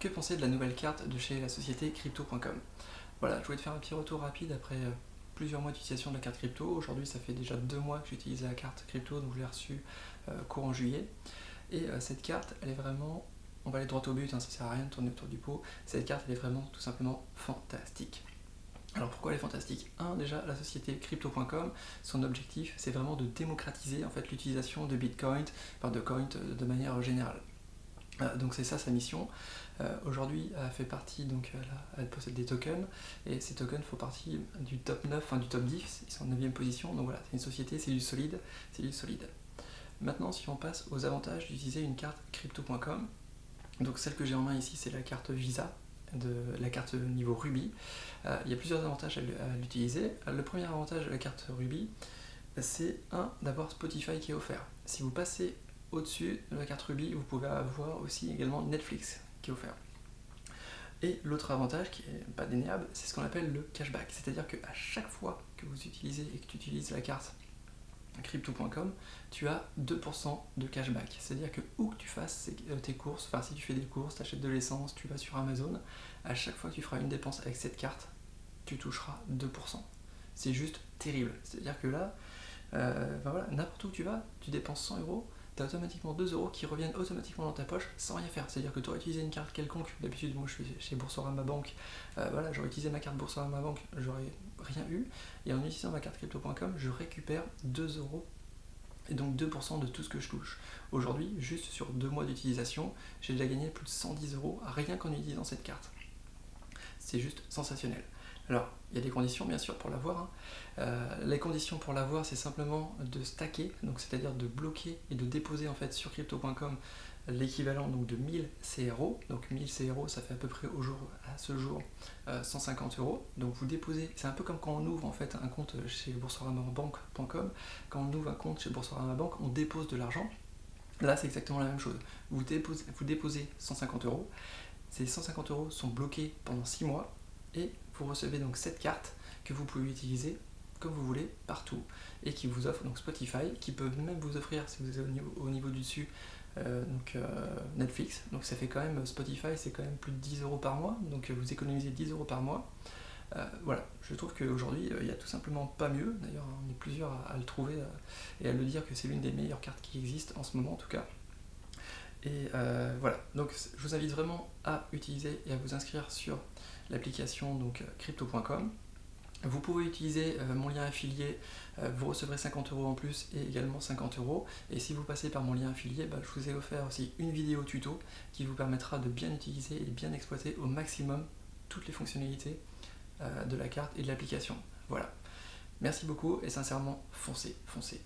que penser de la nouvelle carte de chez la société Crypto.com? Voilà, je voulais te faire un petit retour rapide après plusieurs mois d'utilisation de la carte crypto. Aujourd'hui, ça fait déjà 2 mois que j'utilise la carte crypto, donc je l'ai reçue courant juillet. Et cette carte, elle est vraiment, on va aller droit au but, hein, ça sert à rien de tourner autour du pot. Cette carte, elle est vraiment tout simplement fantastique. Alors pourquoi elle est fantastique? Déjà, la société Crypto.com, son objectif, c'est vraiment de démocratiser en fait l'utilisation de Bitcoin, enfin de coins de manière générale. Donc c'est ça sa mission. Aujourd'hui, elle fait partie, donc elle possède des tokens, et ces tokens font partie du top 9, enfin du top 10, ils sont en 9ème position, donc voilà, c'est une société, c'est du solide, c'est du solide. Maintenant, si on passe aux avantages d'utiliser une carte Crypto.com, donc celle que j'ai en main ici, c'est la carte Visa, de la carte niveau Ruby. Il y a plusieurs avantages à l'utiliser. Le premier avantage de la carte Ruby, c'est d'avoir Spotify qui est offert. Si vous passez au-dessus de la carte Ruby, vous pouvez avoir aussi également Netflix qui est offert. Et l'autre avantage, qui est pas déniable, c'est ce qu'on appelle le cashback. C'est-à-dire qu'à chaque fois que vous utilisez et que tu utilises la carte crypto.com, tu as 2% de cashback. C'est-à-dire que où que tu fasses tes courses, enfin si tu fais des courses, tu achètes de l'essence, tu vas sur Amazon, à chaque fois que tu feras une dépense avec cette carte, tu toucheras 2%. C'est juste terrible. C'est-à-dire que là, voilà, n'importe où tu vas, tu dépenses 100 euros, tu as automatiquement 2 euros qui reviennent automatiquement dans ta poche sans rien faire. C'est-à-dire que tu aurais utilisé une carte quelconque. D'habitude, moi je suis chez Boursorama Banque, voilà, j'aurais utilisé ma carte Boursorama Banque, j'aurais rien eu. Et en utilisant ma carte crypto.com, je récupère 2 euros et donc 2% de tout ce que je touche. Aujourd'hui, juste sur 2 mois d'utilisation, j'ai déjà gagné plus de 110 euros rien qu'en utilisant cette carte. C'est juste sensationnel. Alors, il y a des conditions bien sûr pour l'avoir. Les conditions pour l'avoir, c'est simplement de stacker, donc c'est-à-dire de bloquer et de déposer en fait sur crypto.com l'équivalent donc de 1000 CRO. Donc 1000 CRO, ça fait à peu près à ce jour 150 euros. Donc vous déposez, c'est un peu comme quand on ouvre en fait un compte chez boursoramabank.com. Quand on ouvre un compte chez Boursorama Bank, on dépose de l'argent. Là, c'est exactement la même chose. Vous déposez 150 euros. Ces 150 euros sont bloqués pendant 6 mois et vous recevez donc cette carte que vous pouvez utiliser comme vous voulez partout et qui vous offre donc Spotify, qui peut même vous offrir, si vous êtes au niveau du dessus, Netflix. Donc ça fait quand même, Spotify c'est quand même plus de 10 euros par mois, donc vous économisez 10 euros par mois. Voilà, je trouve qu'aujourd'hui il n'y a tout simplement pas mieux. D'ailleurs, on est plusieurs à le trouver et à le dire que c'est l'une des meilleures cartes qui existent en ce moment en tout cas. Et voilà, donc je vous invite vraiment à utiliser et à vous inscrire sur l'application donc crypto.com. Vous pouvez utiliser mon lien affilié, vous recevrez 50 euros en plus et également 50 euros. Et si vous passez par mon lien affilié, je vous ai offert aussi une vidéo tuto qui vous permettra de bien utiliser et bien exploiter au maximum toutes les fonctionnalités de la carte et de l'application. Voilà. Merci beaucoup et sincèrement, foncez, foncez.